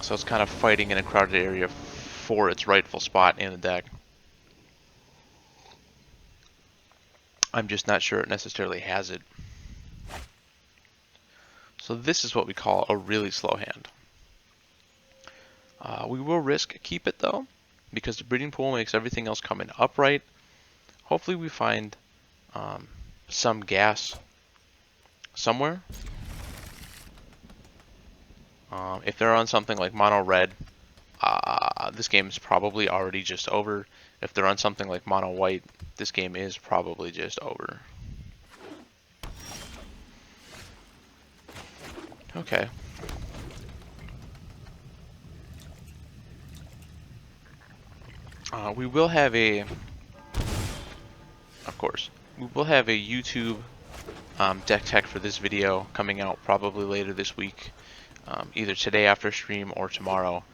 So it's kind of fighting in a crowded area for its rightful spot in the deck. I'm just not sure it necessarily has it. So this is what we call a really slow hand. We will risk keep it though, because the breeding pool makes everything else come in upright. Hopefully we find some gas somewhere. If they're on something like mono red, this game is probably already just over. If they're on something like mono white, this game is probably just over. Okay. We will have a, of course, we will have a YouTube deck tech for this video coming out probably later this week, either today after stream or tomorrow.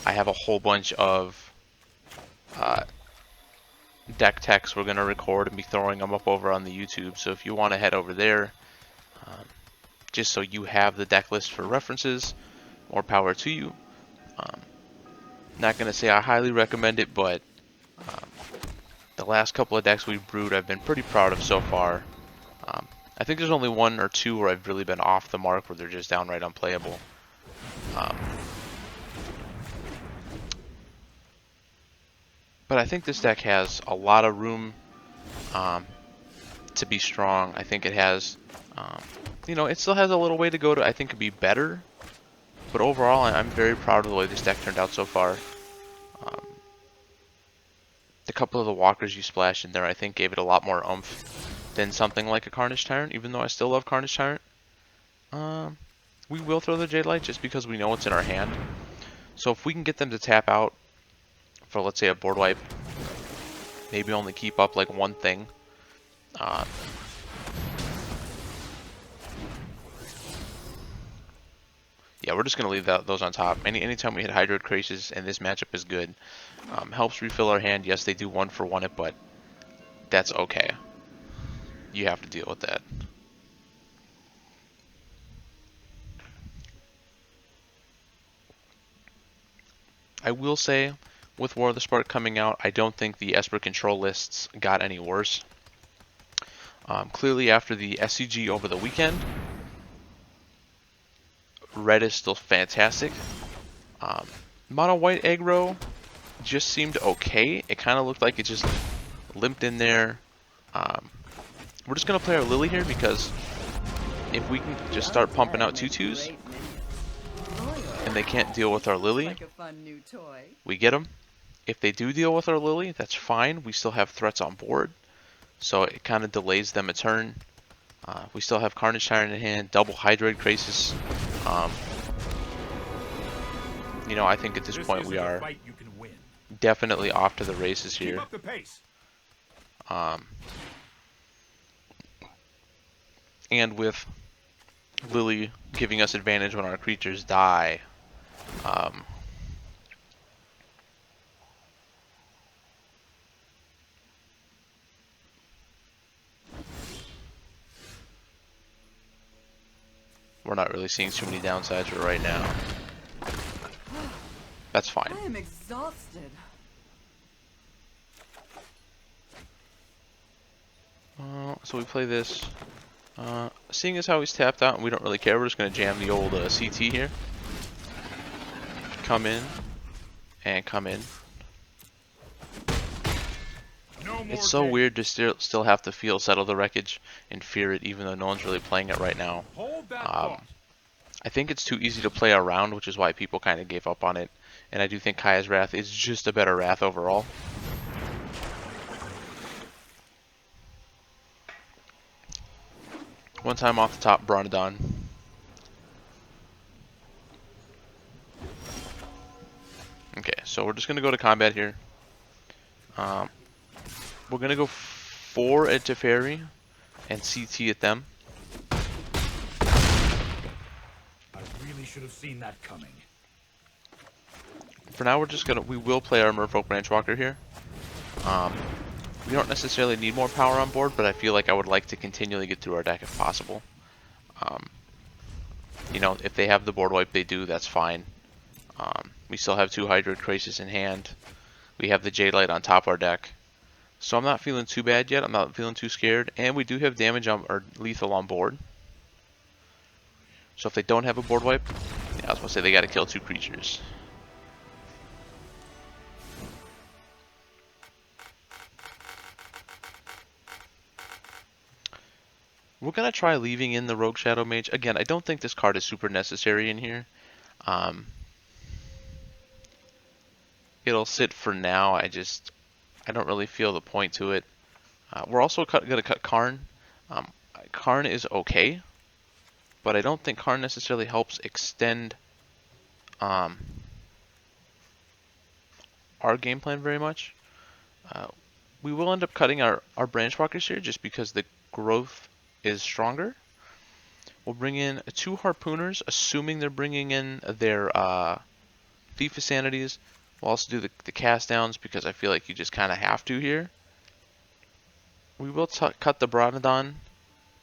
I have a whole bunch of deck techs we're going to record and be throwing them up over on the YouTube, so if you want to head over there, just so you have the deck list for references, more power to you. Not going to say I highly recommend it, but the last couple of decks we've brewed I've been pretty proud of so far. I think there's only one or two where I've really been off the mark, where they're just downright unplayable. But I think this deck has a lot of room to be strong. I think it has, it still has a little way to go to, I think, be better. But overall, I'm very proud of the way this deck turned out so far. The couple of the walkers you splashed in there, I think, gave it a lot more oomph than something like a Carnage Tyrant, even though I still love Carnage Tyrant. We will throw the Jade Light just because we know it's in our hand. So if we can get them to tap out for, let's say, a board wipe, maybe only keep up like one thing. Yeah, we're just going to leave those on top. Anytime we hit Hydroid Craces, and this matchup is good, helps refill our hand. Yes, they do 1-for-1 it, but that's okay. You have to deal with that. I will say, with War of the Spark coming out, I don't think the Esper control lists got any worse. Clearly, after the SCG over the weekend, red is still fantastic. Mono white aggro just seemed okay. It kind of looked like it just limped in there. We're just going to play our Lily here, because if we can just start pumping out 2/2s and they can't deal with our Lily, we get them. If they do deal with our Lily, that's fine. We still have threats on board, so it kind of delays them a turn. We still have Carnage Tyrant in hand, double Hydroid Crasis. I think at this point we are definitely off to the races here. And with Lily giving us advantage when our creatures die, we're not really seeing too many downsides for right now. That's fine. I am exhausted. So we play this. Seeing as how he's tapped out and we don't really care, we're just going to jam the old CT here. Come in. And come in. It's so weird to still have to feel Settle the Wreckage and fear it, even though no one's really playing it right now. I think it's too easy to play around, which is why people kind of gave up on it. And I do think Kaya's Wrath is just a better Wrath overall. One time off the top, Bronodon. Okay, so we're just going to go to combat here. We're going to go 4 at Teferi and CT at them. I really should have seen that coming. For now, we will play our Merfolk Branchwalker here. We don't necessarily need more power on board, but I feel like I would like to continually get through our deck if possible. If they have the board wipe, they do, that's fine. We still have 2 Hydroid Crisis in hand. We have the Jade Light on top of our deck. So I'm not feeling too bad yet. I'm not feeling too scared. And we do have damage on or lethal on board. So if they don't have a board wipe, yeah, I was going to say they got to kill 2 creatures. We're going to try leaving in the Rogue Shadow Mage. Again, I don't think this card is super necessary in here. It'll sit for now. I don't really feel the point to it. We're also going to cut Karn. Karn is okay, but I don't think Karn necessarily helps extend our game plan very much. We will end up cutting our branch walkers here just because the growth is stronger. We'll bring in 2 harpooners, assuming they're bringing in their Thief of Sanities. We'll also do the cast downs because I feel like you just kind of have to here. We will cut the Bronodon,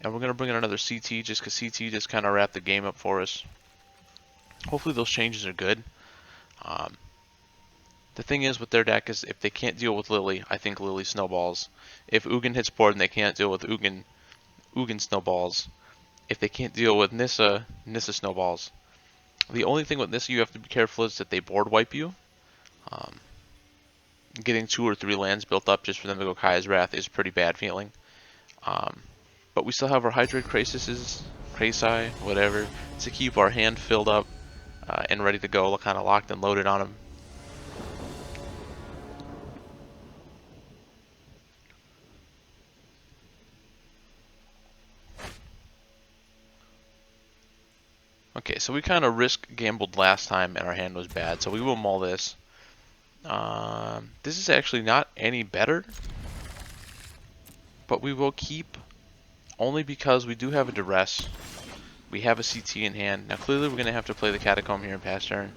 and we're going to bring in another CT just because CT just kind of wrapped the game up for us. Hopefully those changes are good. The thing is with their deck is if they can't deal with Lily, I think Lily snowballs. If Ugin hits board and they can't deal with Ugin snowballs. If they can't deal with Nissa snowballs. The only thing with Nissa you have to be careful is that they board wipe you. Getting 2 or 3 lands built up just for them to go Kaya's Wrath is a pretty bad feeling. But we still have our Hydroid Crasises, Crasi, whatever, to keep our hand filled up and ready to go, kind of locked and loaded on them. Okay, so we kind of gambled last time and our hand was bad, so we will mull this. This is actually not any better, but we will keep only because we do have a Duress. We have a CT in hand. Now clearly we're going to have to play the Catacomb here in past turn.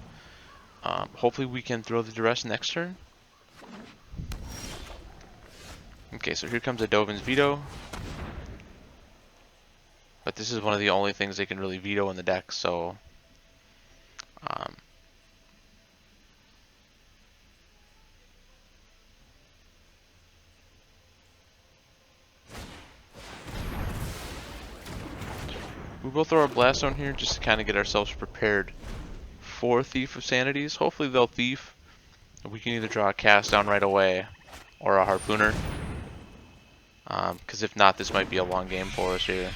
Hopefully we can throw the Duress next turn. Okay, so here comes a Dovin's Veto. But this is one of the only things they can really veto in the deck, so... we will throw our Blast Zone here just to kind of get ourselves prepared for Thief of Sanities. Hopefully they'll Thief. We can either draw a Cast Down right away or a Harpooner. Because if not, this might be a long game for us here.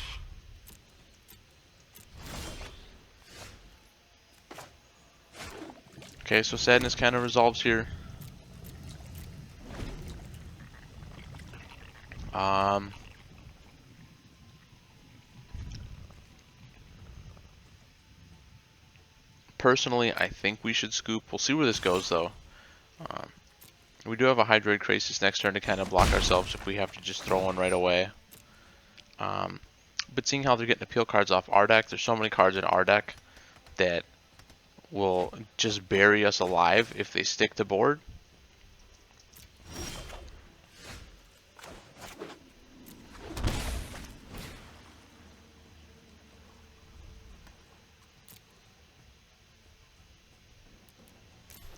Okay, so Sadness kind of resolves here. Personally, I think we should scoop. We'll see where this goes, though. We do have a Hydroid Crisis next turn to kind of block ourselves if we have to just throw one right away. But seeing how they're getting appeal cards off our deck, there's so many cards in our deck that will just bury us alive if they stick to board.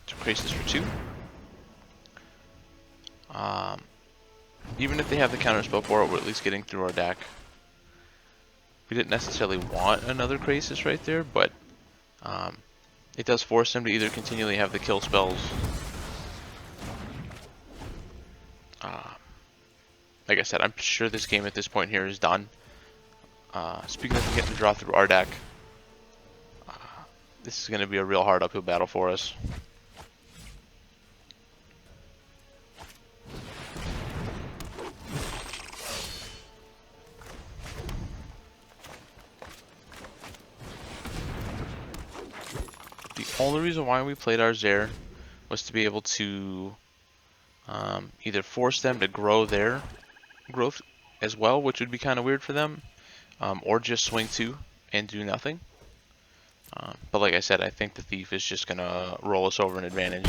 So Crisis for 2. Even if they have the counterspell for it, we're at least getting through our deck. We didn't necessarily want another Crisis right there, but it does force them to either continually have the kill spells. Like I said, I'm sure this game at this point here is done. Speaking of getting to draw through our deck, this is going to be a real hard uphill battle for us. The only reason why we played our Zair was to be able to either force them to grow their growth as well, which would be kind of weird for them, or just swing 2 and do nothing. But like I said, I think the Thief is just going to roll us over an advantage.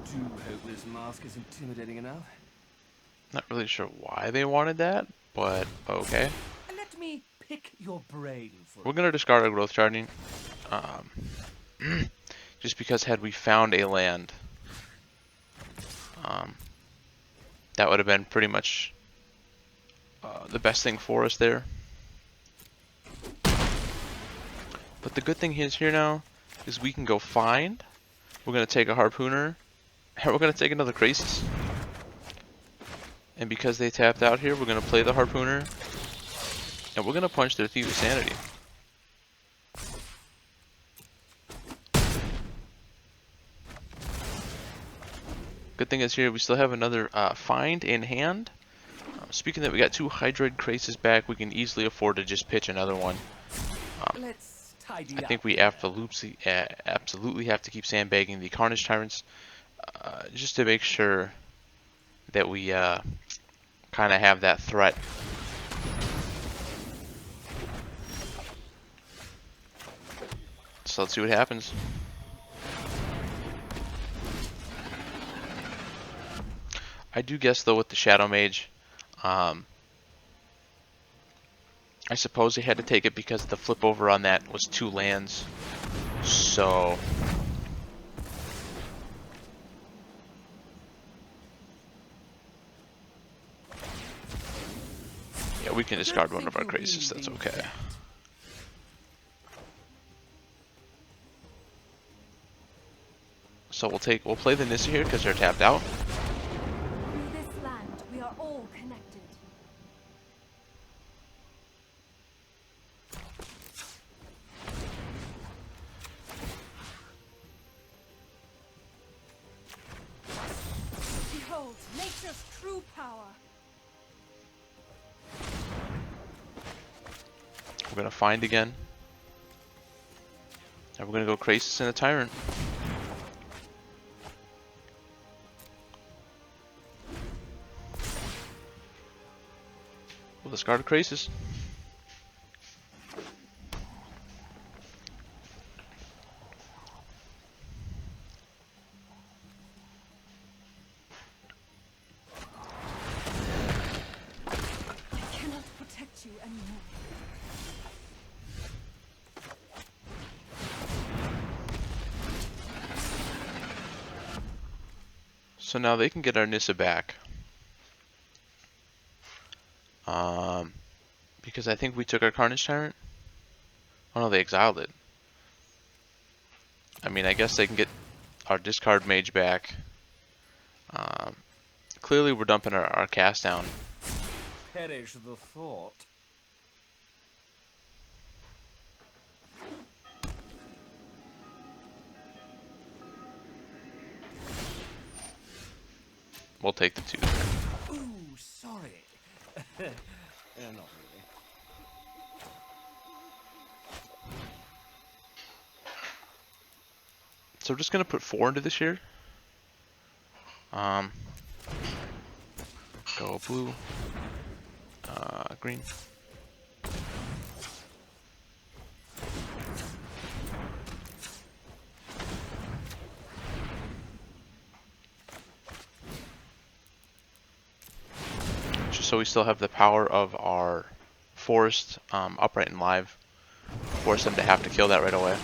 do hope this mask is intimidating enough. Not really sure why they wanted that, but okay. Let me pick your brain for We're gonna discard our growth charging, um, just because had we found a land, um, that would have been pretty much the best thing for us there. But the good thing is here now is we can go find. We're gonna take a harpooner, and we're gonna take another Krasis. And because they tapped out here, we're gonna play the harpooner, and we're gonna punch their Thief of Sanity. Good thing is here we still have another find in hand. Speaking that, we got 2 Hydroid Krasis back. We can easily afford to just pitch another one. Let's tidy I think up we here. absolutely have to keep sandbagging the Carnage Tyrants, just to make sure that we kind of have that threat. So let's see what happens. I do guess though with the Shadow Mage, I suppose they had to take it because the flip over on that was 2 lands. So yeah, we can discard one of our Krasis. That's okay. So we'll play the Nissa here because they're tapped out. Through this land, we are all connected. Behold, nature's true power. We're gonna find again, and we're gonna go Krasis and a Tyrant. We'll discard a Krasis. I cannot protect you anymore. So now they can get our Nissa back. Because I think we took our Carnage Tyrant. Oh no, they exiled it. I mean, I guess they can get our discard mage back. Clearly we're dumping our cast down. Perish the thought. We'll take the 2. Ooh, sorry. Not really. So we're just gonna put 4 into this here. Go blue, green. Just so we still have the power of our forest upright and live. Force them to have to kill that right away.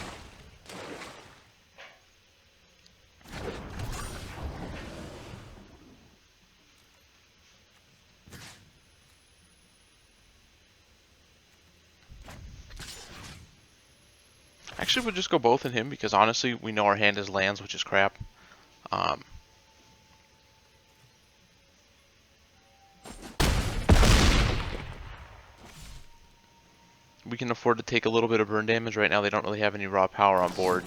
Actually, we'll just go both in him because honestly, we know our hand is lands, which is crap. We can afford to take a little bit of burn damage. Right now, they don't really have any raw power on board.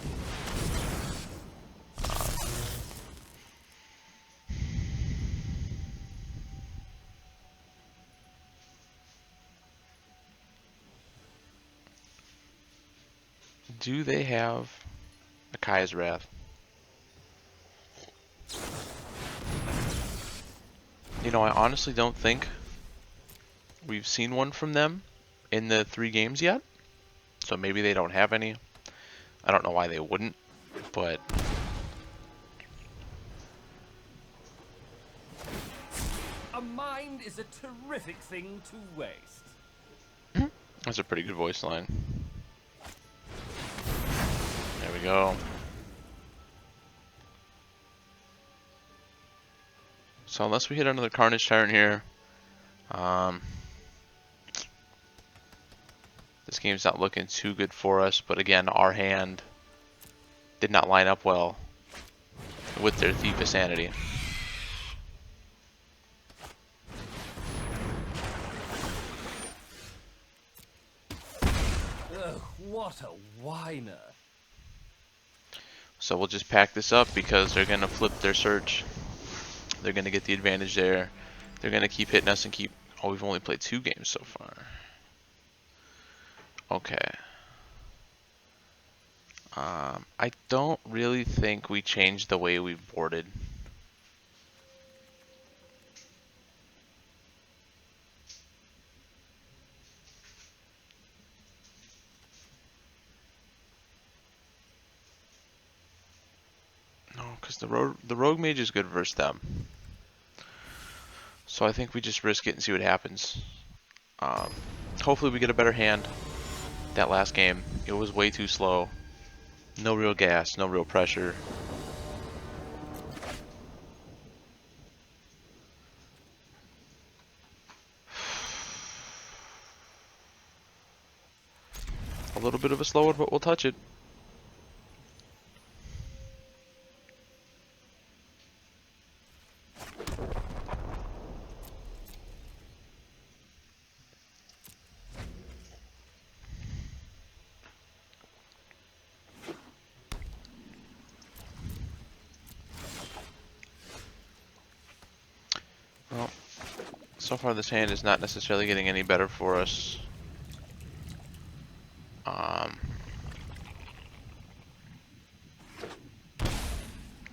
Do they have a Kaya's Wrath? You know, I honestly don't think we've seen one from them in the 3 games yet. So maybe they don't have any. I don't know why they wouldn't, but mind is a terrific thing to waste. That's a pretty good voice line. There we go. So unless we hit another Carnage Tyrant here, this game's not looking too good for us. But again, our hand did not line up well with their Thief of Sanity. Ugh, what a whiner. So we'll just pack this up because they're going to flip their search. They're going to get the advantage there. They're going to keep hitting us and keep... Oh, we've only played 2 games so far. Okay. I don't really think we changed the way we boarded. No, because the rogue mage is good versus them. So I think we just risk it and see what happens. Hopefully we get a better hand. That last game, it was way too slow. No real gas, no real pressure. A little bit of a slow one, but we'll touch it. Well, so far this hand is not necessarily getting any better for us.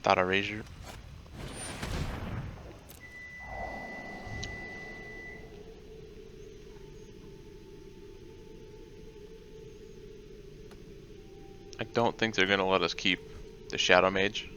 Thought a razor. I don't think they're gonna let us keep the Shadow Mage.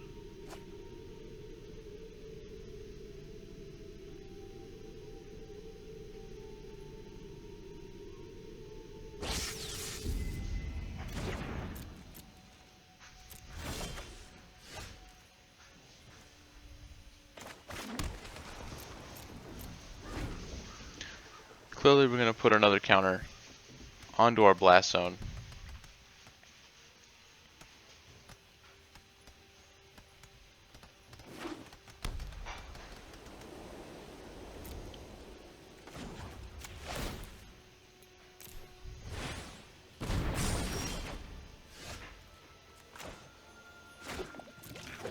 Clearly we're going to put another counter onto our blast zone.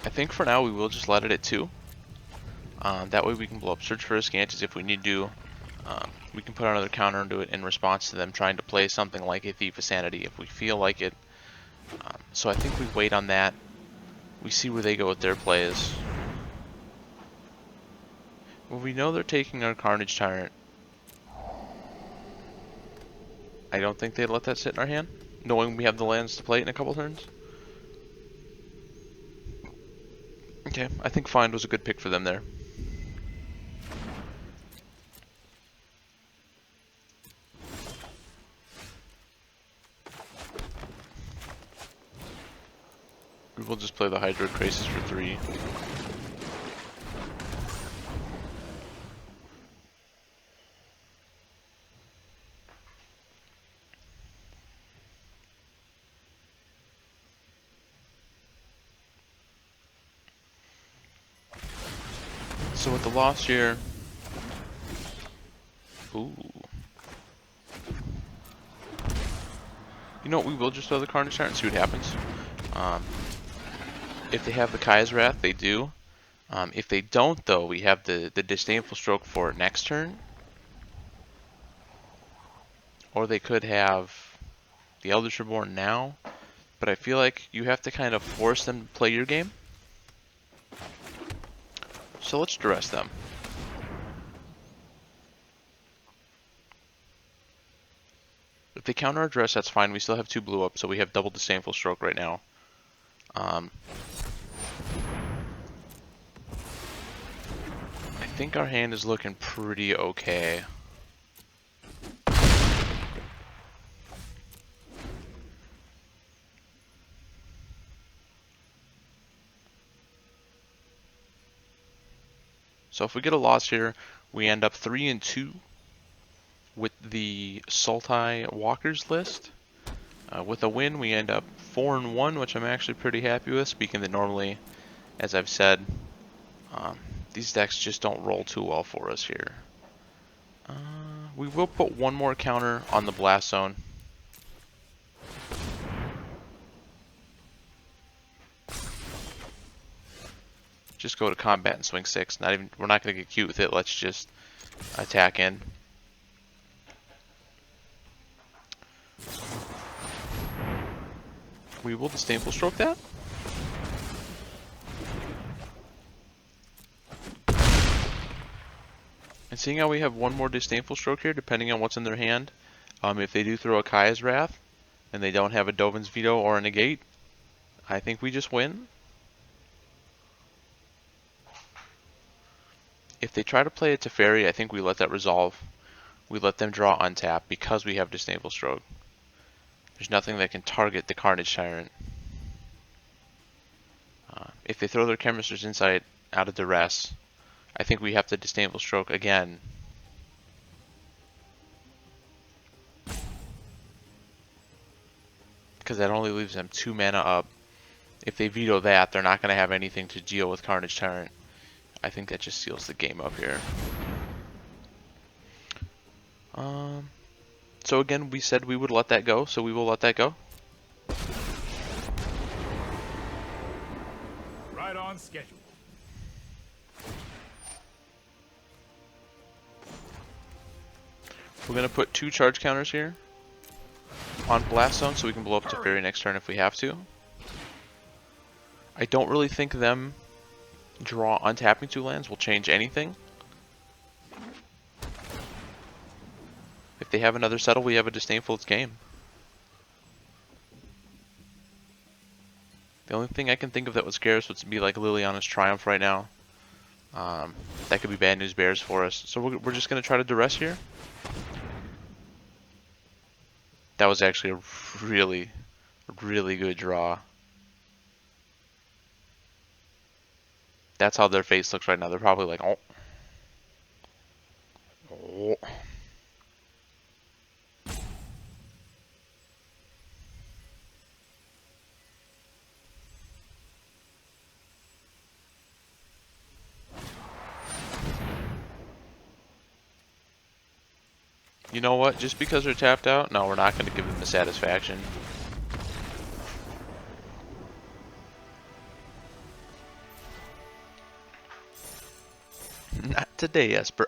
I think for now we will just let it at 2. That way we can blow up Search for Ascantes if we need to. We can put another counter into it in response to them trying to play something like a Thief of Sanity if we feel like it. So I think we wait on that. We see where they go with their plays. Well, we know they're taking our Carnage Tyrant. I don't think they'd let that sit in our hand, knowing we have the lands to play it in a couple turns. Okay, I think Find was a good pick for them there. We'll just play the Hydro Crisis for 3. So with the loss here, ooh. You know what, we will just throw the Carnage Tyrant and see what happens. If they have the Kai's Wrath, they do. If they don't, though, we have the Disdainful Stroke for next turn. Or they could have the Eldritch Reborn now. But I feel like you have to kind of force them to play your game. So let's duress them. If they counter our duress, that's fine. We still have 2 blue up, so we have double Disdainful Stroke right now. I think our hand is looking pretty okay. So if we get a loss here, we end up 3-2 with the Sultai Walkers list. With a win, we end up 4-1, which I'm actually pretty happy with. Speaking that normally, as I've said, these decks just don't roll too well for us here. We will put one more counter on the Blast Zone. Just go to combat and swing 6. We're not going to get cute with it. Let's just attack in. We will Disdainful Stroke that. And seeing how we have one more Disdainful Stroke here, depending on what's in their hand, if they do throw a Kaya's Wrath, and they don't have a Dovin's Veto or a Negate, I think we just win. If they try to play a Teferi, I think we let that resolve. We let them draw untap because we have Disdainful Stroke. There's nothing that can target the Carnage Tyrant. If they throw their Chemist's Insight out of duress, I think we have to Disdainful Stroke again. Because that only leaves them 2 mana up. If they veto that, they're not going to have anything to deal with Carnage Tyrant. I think that just seals the game up here. So again, we said we would let that go, so we will let that go. Right on schedule. We're going to put 2 charge counters here on Blast Zone so we can blow up Teferi next turn if we have to. I don't really think them untapping 2 lands will change anything. If they have another settle, we have a Disdainful, it's game. The only thing I can think of that would scare us would be like Liliana's Triumph right now. That could be bad news bears for us. So we're just going to try to duress here. That was actually a really, really good draw. That's how their face looks right now. They're probably like, oh. Oh. You know what? Just because they're tapped out, no, we're not going to give them the satisfaction. Not today, Esper.